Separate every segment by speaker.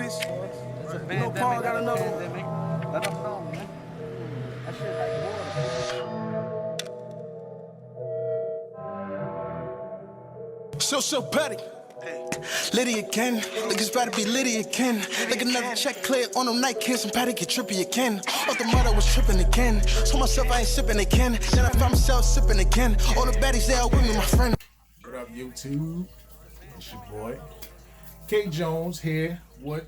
Speaker 1: this.
Speaker 2: It's a
Speaker 1: You know, Paul got another one.
Speaker 2: pandemic. Let them know, man. That shit like water.
Speaker 1: So Betty. Liddy again, like it's about to be Liddy again. Like another check clear on them night kids, I'm about to get trippy again. Off the mud I was tripping again. Told myself I ain't sipping again. Then I found myself sipping again. All the baddies there with me, my friend.
Speaker 3: What up, YouTube? It's your boy K.Jonez here with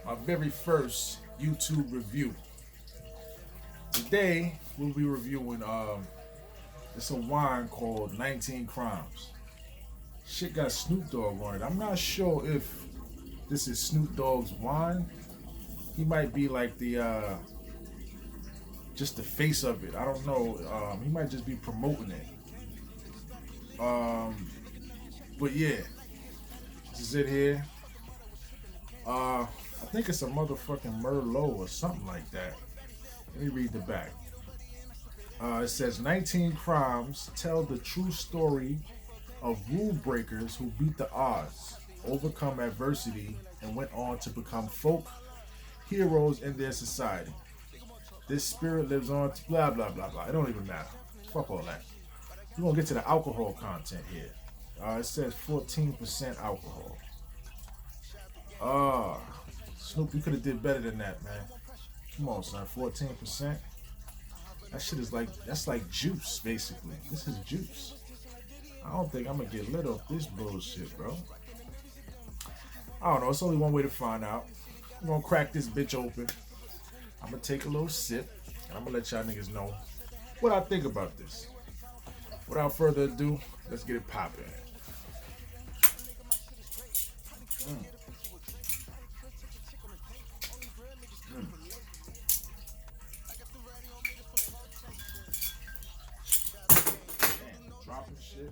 Speaker 3: my very first YouTube review. Today we'll be reviewing it's a wine called 19 Crimes. Shit got Snoop Dogg on it. I'm not sure if this is Snoop Dogg's wine. He might be like the just the face of it. I don't know. He might just be promoting it. But yeah, this is it here. I think it's a motherfucking Merlot or something like that. Let me read the back. It says 19 Crimes tell the true story of rule breakers who beat the odds, overcome adversity, and went on to become folk heroes in their society. This spirit lives on to blah blah blah blah. It don't even matter. Fuck all that. We're gonna get to the alcohol content here. It says 14% alcohol. Snoop, you could have did better than that, man. Come on, son. 14%. That shit is like, that's like juice, basically. This is juice. I don't think I'm gonna get lit off this bullshit, bro. I don't know. It's only one way to find out. I'm gonna crack this bitch open. I'm gonna take a little sip, and I'm gonna let y'all niggas know what I think about this. Without further ado, let's get it poppin'. Dropping shit.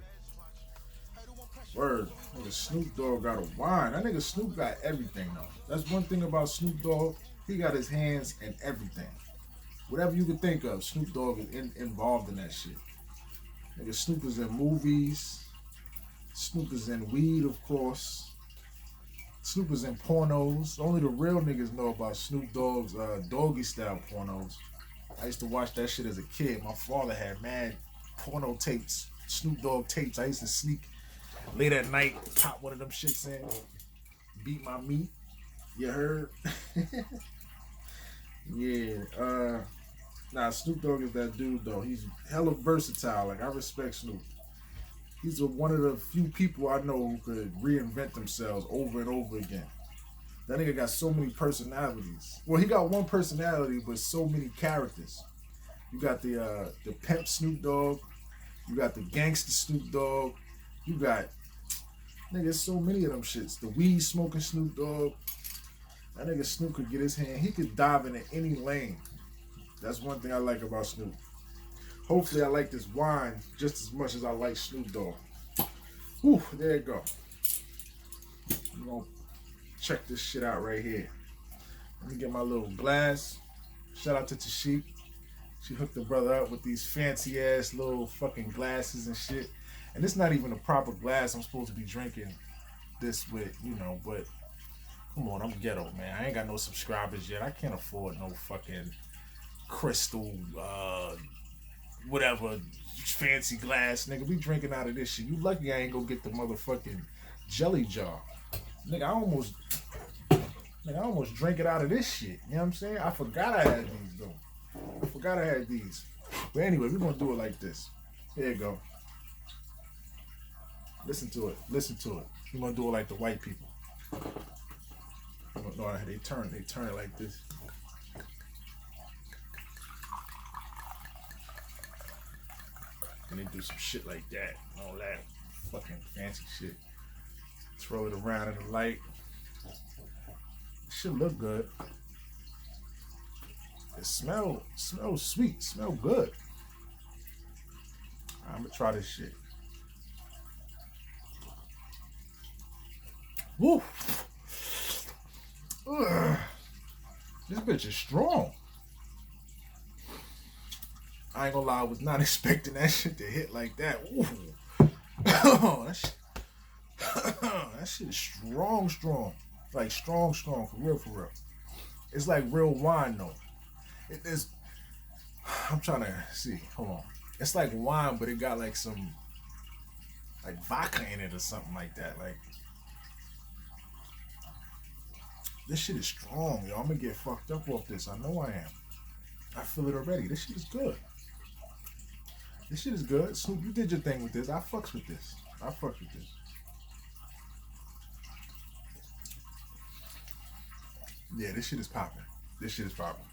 Speaker 3: Word. Nigga Snoop Dogg got a wine. That nigga Snoop got everything though. That's one thing about Snoop Dogg. He got his hands in everything. Whatever you can think of, Snoop Dogg is involved in that shit. Nigga Snoop is in movies. Snoop is in weed, of course. Snoop is in pornos. Only the real niggas know about Snoop Dogg's doggy style pornos. I used to watch that shit as a kid. My father had mad porno tapes, Snoop Dogg tapes. I used to sneak late at night, pop one of them shits in, beat my meat. You heard? Yeah. Nah, Snoop Dogg is that dude though. He's hella versatile. Like, I respect Snoop. He's one of the few people I know who could reinvent themselves over and over again. That nigga got so many personalities. Well, he got one personality, but so many characters. You got the pimp Snoop Dogg. You got the gangster Snoop Dogg. You got, nigga, so many of them shits. The weed smoking Snoop Dogg. That nigga Snoop could get his hand. He could dive into any lane. That's one thing I like about Snoop. Hopefully I like this wine just as much as I like Snoop Dogg. Whew, there you go. I'm gonna check this shit out right here. Let me get my little glass. Shout out to Tashik. She hooked the brother up with these fancy ass little fucking glasses and shit. And it's not even a proper glass I'm supposed to be drinking this with, you know, but come on, I'm ghetto, man. I ain't got no subscribers yet. I can't afford no fucking crystal, whatever, fancy glass, nigga. We drinking out of this shit. You lucky I ain't gonna get the motherfucking jelly jar. Nigga, I almost drank it out of this shit. You know what I'm saying? I forgot I had these, though. I forgot I had these. But anyway, we're gonna do it like this. Here you go. Listen to it. Listen to it. We're gonna do it like the white people. No, they turn it like this. And they do some shit like that. All that fucking fancy shit. Throw it around in the light. It should look good. It smells sweet, smell good. I'm gonna try this shit. Woo! Ugh. This bitch is strong. I ain't gonna lie, I was not expecting that shit to hit like that. Ooh. that shit is strong. Like strong, for real, for real. It's like real wine though. It is. I'm trying to see. Hold on. It's like wine, but it got like some like vodka in it or something like that. Like this shit is strong, yo. I'm gonna get fucked up off this. I know I am. I feel it already. This shit is good. This shit is good. Snoop, you did your thing with this. I fucks with this. I fucks with this. Yeah, this shit is popping. This shit is popping.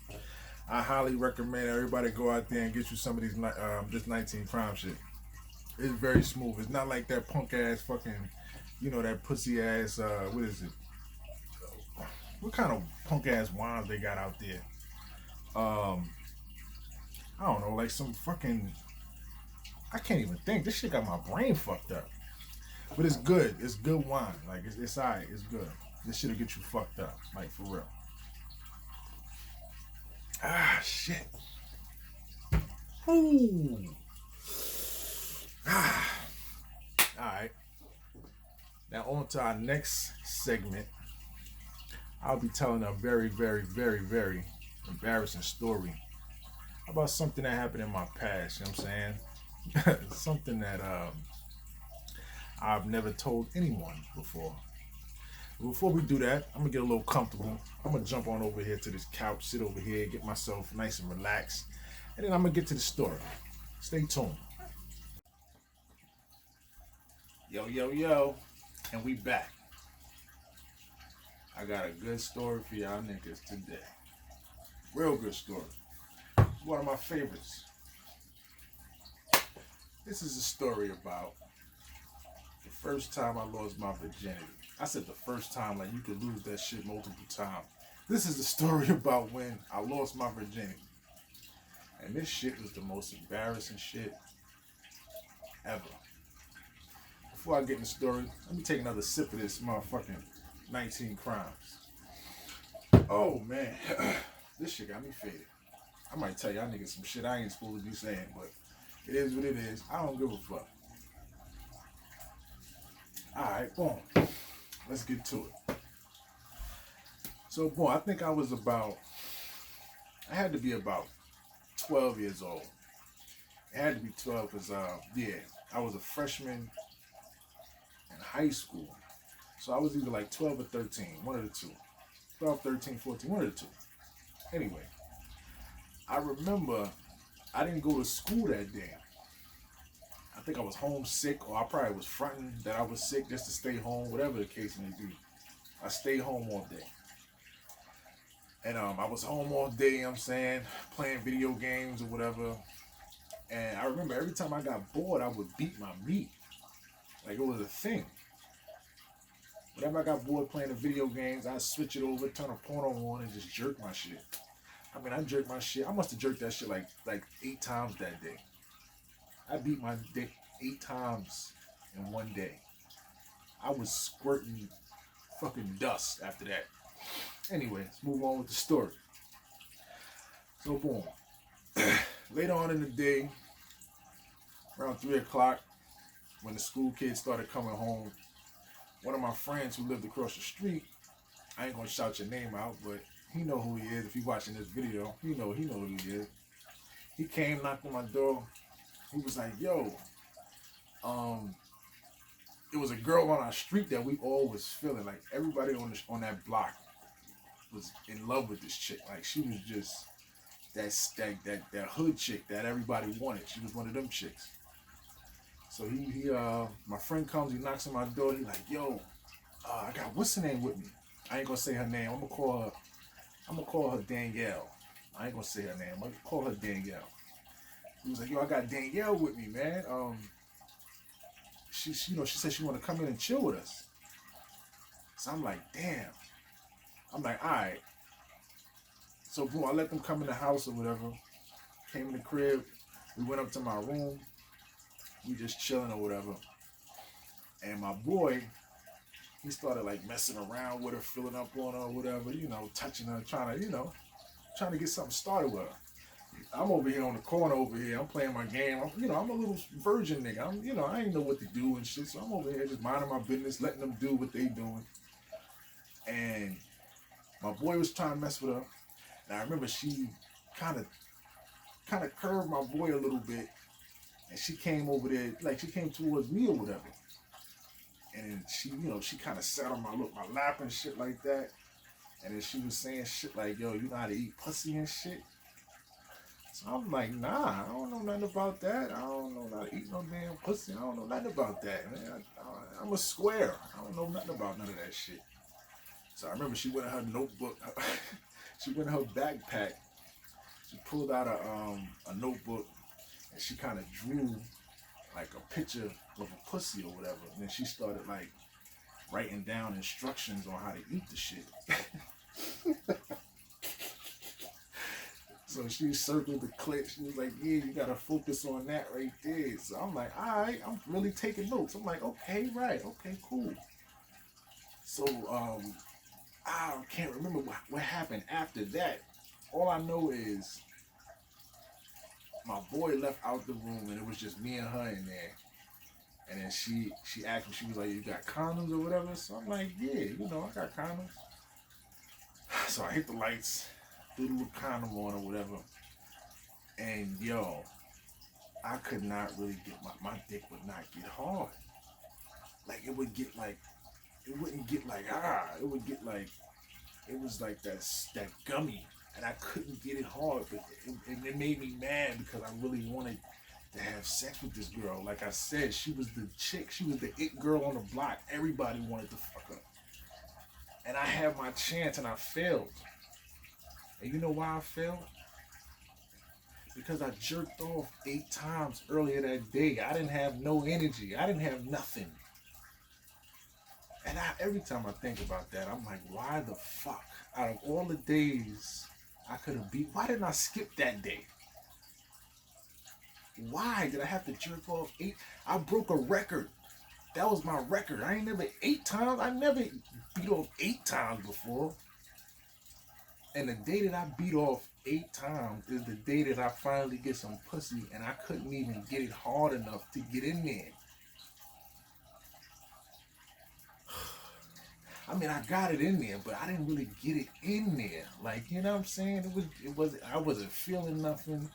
Speaker 3: I highly recommend everybody go out there and get you some of these this 19 Crime shit. It's very smooth. It's not like that punk ass fucking, that pussy ass. What is it? What kind of punk ass wines they got out there? I don't know, like some fucking. I can't even think. This shit got my brain fucked up. But it's good. It's good wine. Like it's alright. It's good. This shit'll get you fucked up. Like for real. Ah shit. Ooh. Ah. Alright. Now on to our next segment. I'll be telling a very, very, very, very embarrassing story about something that happened in my past, you know what I'm saying? Something that I've never told anyone before. Before we do that, I'm gonna get a little comfortable. I'm gonna jump on over here to this couch, sit over here, get myself nice and relaxed, and then I'm gonna get to the story. Stay tuned. Yo, yo, yo, and we back. I got a good story for y'all niggas today. Real good story. It's one of my favorites. This is a story about the first time I lost my virginity. I said the first time, like you could lose that shit multiple times. This is the story about when I lost my virginity. And this shit was the most embarrassing shit ever. Before I get in the story, let me take another sip of this motherfucking 19 Crimes. Oh man, this shit got me faded. I might tell y'all niggas some shit I ain't supposed to be saying, but it is what it is. I don't give a fuck. Alright, boom. Let's get to it. So, boom, I think I had to be about 12 years old. It had to be 12 because, I was a freshman in high school. So I was either like 12 or 13, one of the two. 12, 13, 14, one of the two. Anyway, I remember I didn't go to school that day. I think I was homesick, or I probably was fronting that I was sick just to stay home, whatever the case may be. I stayed home all day. And I was home all day, you know what I'm saying, playing video games or whatever. And I remember every time I got bored, I would beat my meat. Like it was a thing. Whenever I got bored playing the video games, I'd switch it over, turn a porno on, and just jerk my shit. I mean, I jerked my shit. I must have jerked that shit like 8 times that day. I beat my dick 8 times in one day. I was squirting fucking dust after that. Anyway, let's move on with the story. So, boom. Later on in the day, around 3 o'clock, when the school kids started coming home, one of my friends who lived across the street, I ain't gonna shout your name out, but he know who he is. If you watching this video, he know who he is. He came, knocked on my door. He was like, yo, it was a girl on our street that we all was feeling. Like everybody on that block was in love with this chick. Like she was just that hood chick that everybody wanted. She was one of them chicks. So he my friend comes, he knocks on my door, he like, yo, I got what's her name with me? I ain't gonna say her name. I'm gonna call her Danielle. I ain't gonna say her name. I'm gonna call her Danielle. He was like, yo, I got Danielle with me, man. She said she wanna come in and chill with us. So I'm like, damn. I'm like, all right. So boom, I let them come in the house or whatever. Came in the crib. We went up to my room. We just chilling or whatever. And my boy, he started like messing around with her, filling up on her or whatever, touching her, trying to get something started with her. I'm over here on the corner over here. I'm playing my game. I'm a little virgin nigga. I ain't know what to do and shit. So I'm over here just minding my business, letting them do what they doing. And my boy was trying to mess with her. And I remember she kind of curved my boy a little bit. And she came over there, like she came towards me or whatever. And she, you know, she kind of sat on my lap and shit like that. And then she was saying shit like, yo, you know how to eat pussy and shit? So I'm like, nah, I don't know nothing about that. I don't know how to eat no damn pussy. I don't know nothing about that, man. I'm a square. I don't know nothing about none of that shit. So I remember she went in her notebook. She went in her backpack. She pulled out a notebook and she kind of drew like a picture of a pussy or whatever. And then she started like writing down instructions on how to eat the shit. So she circled the clip. She was like, yeah, you gotta focus on that right there. So I'm like, all right, I'm really taking notes. I'm like, okay, right, okay, cool. So I can't remember what happened after that. All I know is my boy left out the room and it was just me and her in there. And then she asked me, she was like, you got condoms or whatever? So I'm like, yeah, you know, I got condoms. So I hit the lights, threw the little condom on or whatever. And yo, I could not really get, my dick would not get hard. Like it would get like, it wouldn't get like, it would get like, it was like that gummy. And I couldn't get it hard, but it made me mad because I really wanted to have sex with this girl. Like I said, she was the chick. She was the it girl on the block. Everybody wanted to fuck her. And I had my chance and I failed. And you know why I failed? Because I jerked off 8 times earlier that day. I didn't have no energy. I didn't have nothing. And every time I think about that, I'm like, why the fuck? Out of all the days I could have beat, why didn't I skip that day? Why did I have to jerk off 8? I broke a record. That was my record. I ain't never 8 times. I never beat off 8 times before. And the day that I beat off 8 times is the day that I finally get some pussy and I couldn't even get it hard enough to get in there. I mean, I got it in there, but I didn't really get it in there. Like, you know what I'm saying? I wasn't feeling nothing.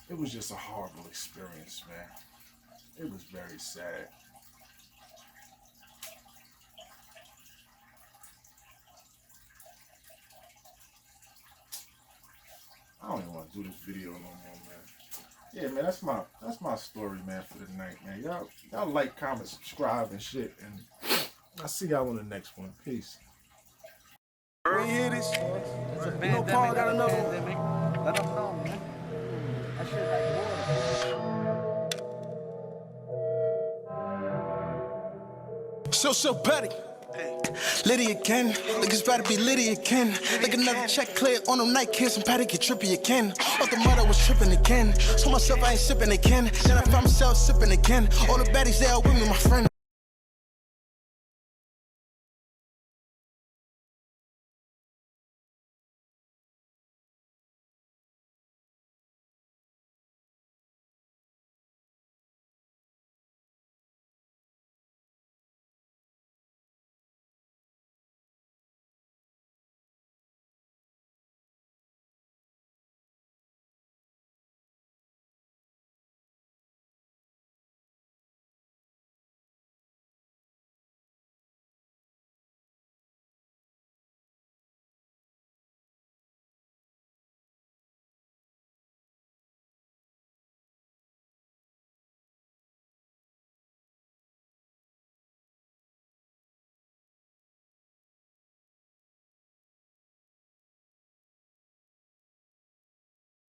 Speaker 3: It was just a horrible experience, man. It was very sad. I don't even want to do this video no more, man. Yeah, man, that's my story, man, for the night, man. Y'all like, comment, subscribe, and shit, and I'll see y'all on the next one. Peace.
Speaker 1: We hear this.
Speaker 2: It's a
Speaker 1: You know Paul got another one.
Speaker 2: pandemic. Let them know, man. That shit like water.
Speaker 1: So petty. Liddy again, like it's about to be Liddy again. Like another check cleared on them night kids, I'm about to get trippy again. Off the mud I was tripping again. Told myself I ain't sipping again. Then I found myself sipping again. All the baddies they all with me, my friend.